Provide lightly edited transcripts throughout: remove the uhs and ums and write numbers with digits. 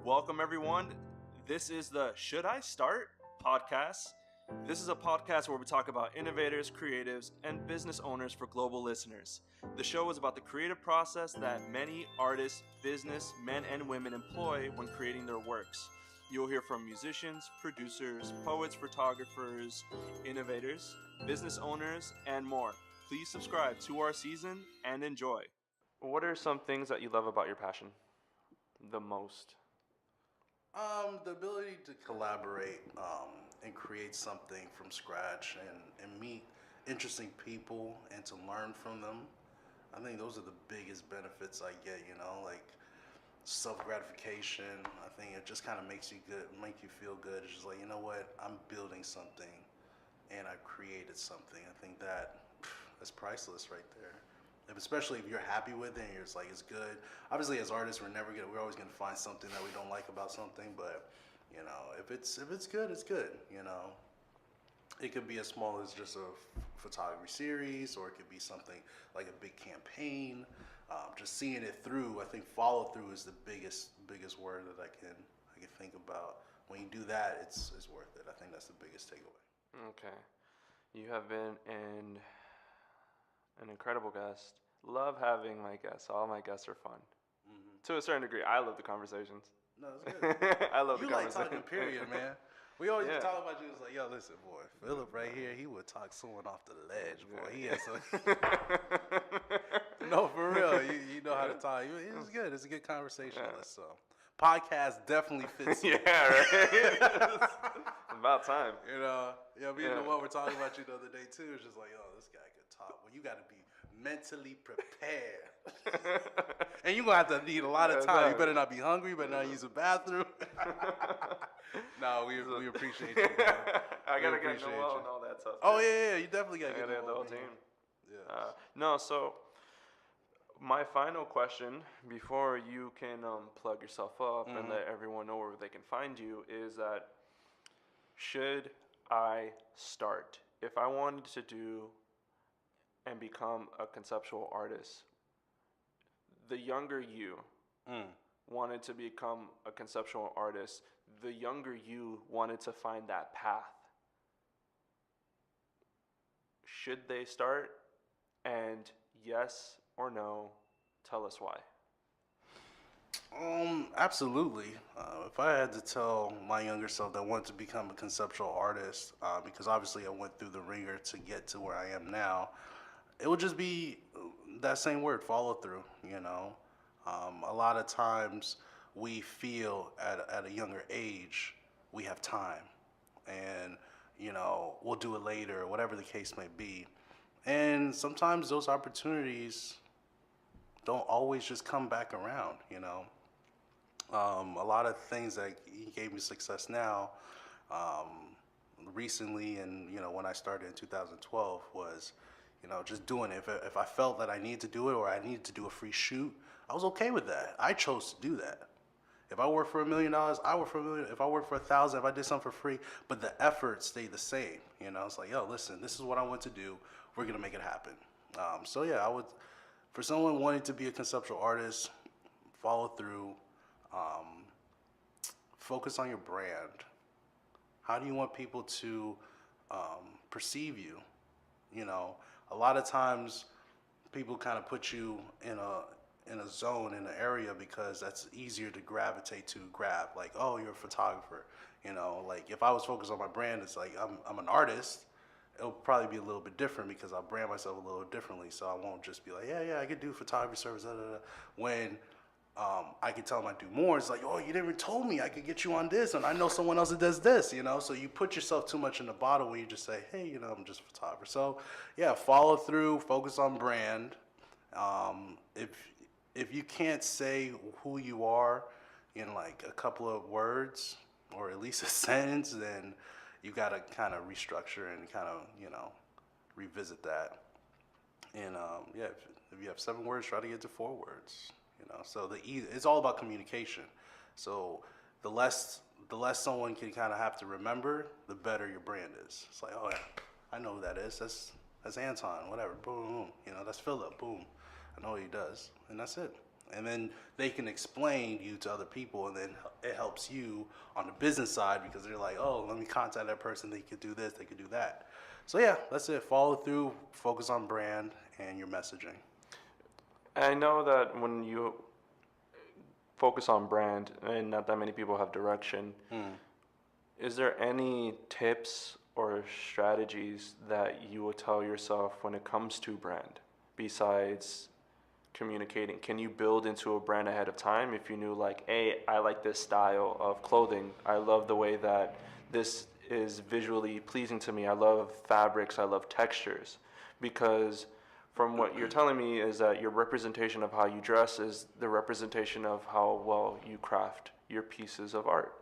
Welcome, everyone. This is the Should I Start podcast. This is a podcast where we talk about innovators, creatives, and business owners for global listeners. The show is about the creative process that many artists, business, men and women employ when creating their works. You'll hear from musicians, producers, poets, photographers, innovators, business owners, and more. Please subscribe to our season and enjoy. What are some things that you love about your passion the most? The ability to collaborate and create something from scratch and meet interesting people and to learn from them. I think those are the biggest benefits I get, like self-gratification. I think it just kind of makes you feel good. It's just like, you know what, I'm building something and I created something. I think that's priceless right there. Especially if you're happy with it and you're just like, it's good. Obviously, as artists, we're always gonna find something that we don't like about something. But if it's good, it's good. It could be as small as just a photography series, or it could be something like a big campaign. Just seeing it through. I think follow through is the biggest word that I can think about. When you do that, it's worth it. I think that's the biggest takeaway. Okay, you have been an incredible guest. Love having my guests. All my guests are fun. Mm-hmm. To a certain degree, I love the conversations. No, it's good. I love the conversations. You like talking, period, man. We always talk about you. It's like, yo, listen, boy, Philip right here, he would talk someone off the ledge, boy. He has some... No, for real. You know how to talk. It's good. It's a good conversationalist. So, podcast definitely fits. Yeah, right. It's about time. Me and the one we're talking about you the other day too. It's just like, oh, this guy could talk. Well, you got to be mentally prepared, and you're gonna have to need a lot of time. You better not be hungry. You better not use a bathroom. No, we appreciate you. Man. I gotta get Noel and all that stuff. Oh yeah, you definitely gotta get the whole team. Yeah. So my final question before you can plug yourself up and let everyone know where they can find you is that should I start? If I wanted to do and become a conceptual artist, the younger you wanted to become a conceptual artist, the younger you wanted to find that path. Should they start? And yes or no, tell us why. Absolutely. If I had to tell my younger self that I wanted to become a conceptual artist, because obviously I went through the ringer to get to where I am now, it would just be that same word, follow through. A lot of times we feel at a younger age we have time, and we'll do it later, or whatever the case may be. And sometimes those opportunities don't always just come back around. A lot of things that gave me success now, recently, and when I started in 2012 was, just doing it. If I felt that I needed to do it, or I needed to do a free shoot, I was okay with that. I chose to do that. If I work for $1 million, I work for $1 million. If I work for 1,000, if I did something for free, but the effort stayed the same. It's like, yo, listen, this is what I want to do. We're gonna make it happen. I would, for someone wanting to be a conceptual artist, follow through. Focus on your brand. How do you want people to perceive you? A lot of times people kind of put you in a zone, in an area, because that's easier to gravitate to, grab. Like, oh, you're a photographer. Like if I was focused on my brand, it's like I'm an artist. It'll probably be a little bit different because I'll brand myself a little differently. So I won't just be like, yeah, I could do photography service, when I could tell them I do more. It's like, oh, you never told me I could get you on this, and I know someone else that does this, So you put yourself too much in the bottle when you just say, hey, I'm just a photographer. So yeah, follow through, focus on brand. If you can't say who you are in like a couple of words, or at least a sentence, then you got to kind of restructure and kind of, revisit that. And if you have 7 words, try to get to 4 words. So it's all about communication. So the less someone can kind of have to remember, the better your brand is. It's like, oh yeah, I know who that is. That's Anton, whatever. Boom, boom. That's Philip. Boom. I know what he does, and that's it. And then they can explain you to other people, and then it helps you on the business side because they're like, oh, let me contact that person. They could do this, they could do that. So yeah, that's it. Follow through, focus on brand and your messaging. I know that when you focus on brand and not that many people have direction, is there any tips or strategies that you will tell yourself when it comes to brand besides communicating? Can you build into a brand ahead of time if you knew like, hey, I like this style of clothing. I love the way that this is visually pleasing to me. I love fabrics. I love textures. Because from what you're telling me is that your representation of how you dress is the representation of how well you craft your pieces of art.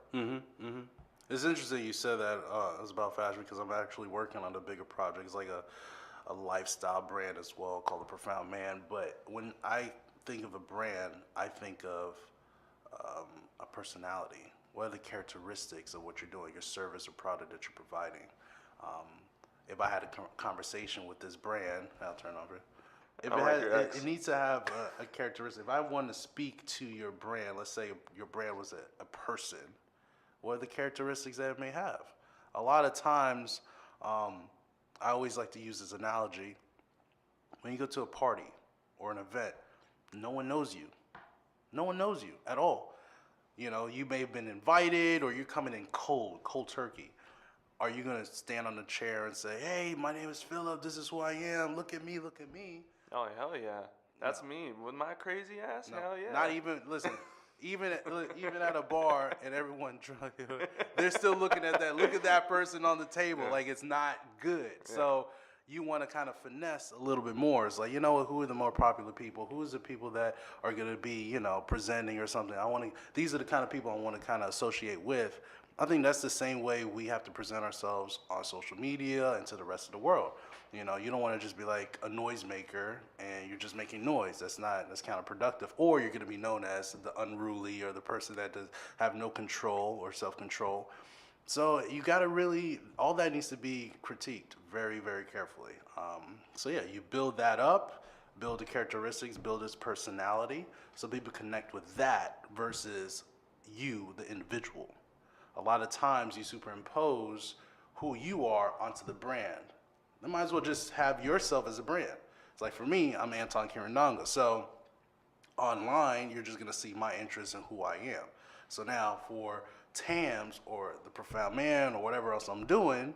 It's interesting you said that it was about fashion because I'm actually working on a bigger project. It's like a lifestyle brand as well called The Profound Man. But when I think of a brand, I think of a personality. What are the characteristics of what you're doing, your service or product that you're providing? If I had a conversation with this brand, I'll turn over. If it needs to have a characteristic. If I want to speak to your brand, let's say your brand was a person, what are the characteristics that it may have? A lot of times, I always like to use this analogy. When you go to a party or an event, no one knows you. No one knows you at all. You know, you may have been invited or you're coming in cold turkey. Are you going to stand on the chair and say, hey, my name is Philip, this is who I am, look at me, look at me? Oh, hell yeah. That's me. With my crazy ass, No, hell yeah. not even, listen, even at a bar and everyone drunk, they're still looking at that. Look at that person on the table. Like, it's not good. Yeah. So you want to kind of finesse a little bit more. It's like, you know, who are the more popular people? Who is the people that are going to be, you know, presenting or something? These are the kind of people I want to kind of associate with. I think that's the same way we have to present ourselves on social media and to the rest of the world. You know, you don't want to just be like a noisemaker and you're just making noise. That's counterproductive. Or you're going to be known as the unruly or the person that does have no control or self-control. So you got to really, all that needs to be critiqued very, very carefully. So yeah, you build that up, build the characteristics, build its personality, so people connect with that versus you, the individual. A lot of times you superimpose who you are onto the brand. Then might as well just have yourself as a brand. It's like for me, I'm Anton Kirindongo. So online, you're just gonna see my interest in who I am. So now for TAMS or The Profound Man or whatever else I'm doing,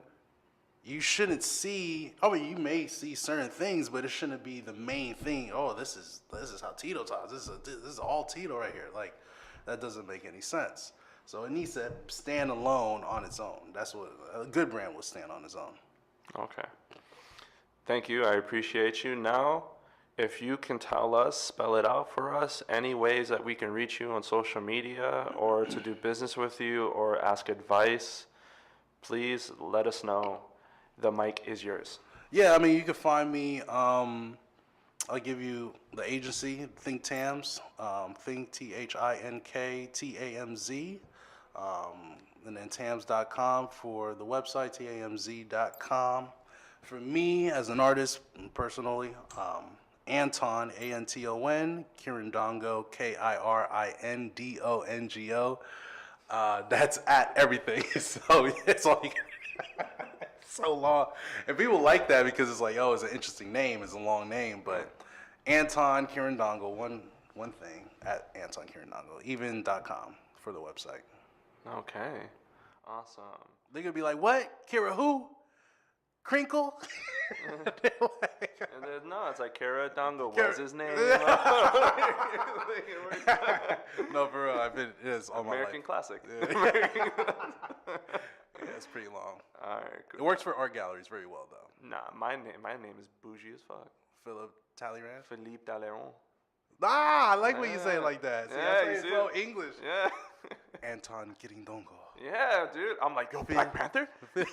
you shouldn't see, you may see certain things, but it shouldn't be the main thing. Oh, this is how Tito talks. This is all Tito right here. Like, that doesn't make any sense. So it needs to stand alone on its own. That's what a good brand will stand on its own. Okay. Thank you. I appreciate you. Now, if you can tell us, spell it out for us, any ways that we can reach you on social media or to do business with you or ask advice, please let us know. The mic is yours. Yeah, I mean, you can find me. I'll give you the agency, Think TAMS, Think ThinkTamz, and then TAMS.com for the website, TAMZ.com. For me, as an artist, personally, Anton, Anton, Kirindongo, Kirindongo. That's at everything. So it's all you can. So long. And people like that because it's like, oh, it's an interesting name. It's a long name. But Anton Kirindongo, one thing, at Anton Kirindongo, even.com for the website. Okay. Awesome. They're going to be like, what? Kira who? Crinkle? And then, no, it's like Kirindongo. What's his name? No, for real. It's all my life. American classic. Yeah. Yeah, it's pretty long. All right, cool. It works for art galleries very well, though. Nah, my name is bougie as fuck. Philip Talleyrand? Philippe Talleyrand. I like when you say it like that. See, yeah, I say it so English. Yeah. Antonkirindongo. Yeah, dude. I'm like, yo, Black Panther? Black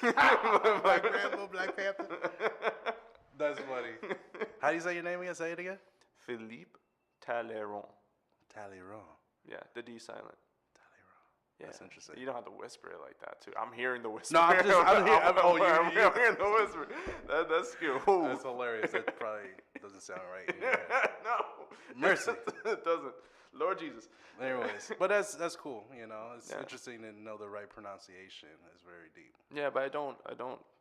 Panther? That's funny. How do you say your name again? Say it again. Philippe Talleyrand. Talleyrand. Yeah, the D silent. Yeah. That's interesting. You don't have to whisper it like that, too. I'm hearing the whisper. No, I'm hearing the whisper. That's cool. That's hilarious. That probably doesn't sound right. No. Mercy. It doesn't. Lord Jesus. Anyways, but that's cool. You know, it's Yeah. interesting to know the right pronunciation. It's very deep. Yeah, but I don't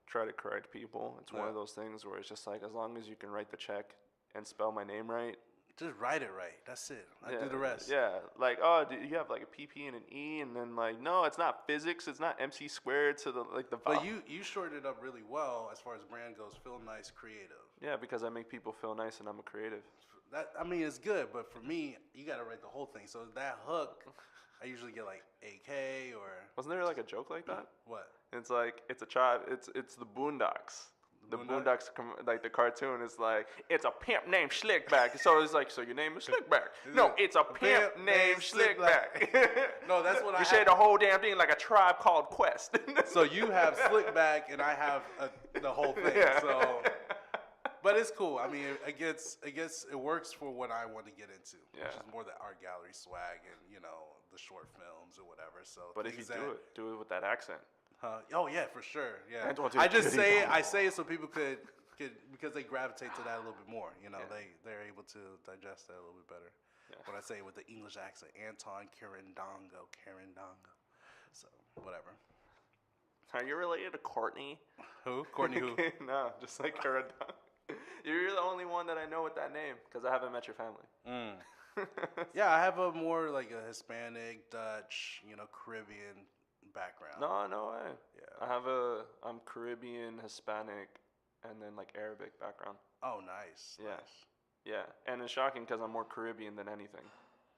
try to correct people. It's one Yeah. of those things where it's just like, as long as you can write the check and spell my name right. Just write it right. That's it. I do the rest. Yeah, like, oh, do you have like a PP and an E, and then like, no, it's not physics, it's not MC squared to the like the. But you shortened it up really well as far as brand goes. Feel nice, creative. Yeah, because I make people feel nice, and I'm a creative. That I mean, it's good, but for me, you got to write the whole thing. So that hook, I usually get like AK or Wasn't there like a joke like that? what? It's like it's a tribe. It's the Boondocks. The Boondocks, like the cartoon, is like, it's a pimp named Slickback. So it's like, so your name is Slickback. No, it's a pimp named Slickback. No, that's what You say the whole damn thing like a tribe called Quest. So you have Slickback and I have the whole thing. Yeah. So, but it's cool. I mean, it works for what I want to get into, Yeah. which is more the art gallery swag and the short films or whatever. So, But if you do it with that accent. oh yeah, for sure. Yeah, Anton T. I just say it. Kirindongo. I say it so people could because they gravitate to that a little bit more. Yeah. They're able to digest that a little bit better. Yeah. When I say it with the English accent, Anton Kirindongo. So whatever. Are you related to Courtney? Who? Courtney who? No, just like Kirindongo. You're the only one that I know with that name because I haven't met your family. Yeah, I have a more like a Hispanic, Dutch, Caribbean background. No way. Yeah. I'm Caribbean, Hispanic, and then like Arabic background. Oh, nice. Yeah. Nice. Yeah, and it's shocking because I'm more Caribbean than anything,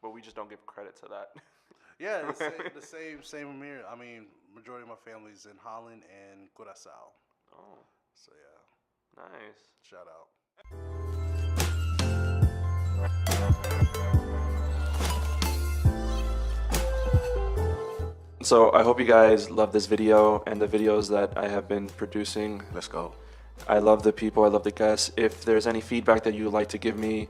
but we just don't give credit to that. Yeah, the same here. I mean, majority of my family's in Holland and Curaçao. Oh, So yeah, nice. shout out. So I hope you guys love this video and the videos that I have been producing. Let's go. I love the people, I love the guests. If there's any feedback that you would like to give me,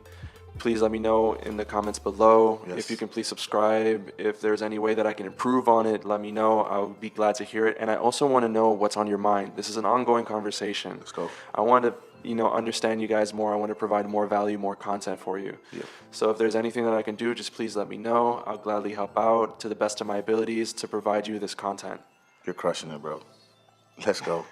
please let me know in the comments below. Yes. If you can please subscribe. If there's any way that I can improve on it, let me know. I'll be glad to hear it. And I also want to know what's on your mind. This is an ongoing conversation. Let's go. I want to, understand you guys more. I want to provide more value, more content for you. Yeah. So if there's anything that I can do, just please let me know. I'll gladly help out to the best of my abilities to provide you this content. You're crushing it, bro. Let's go.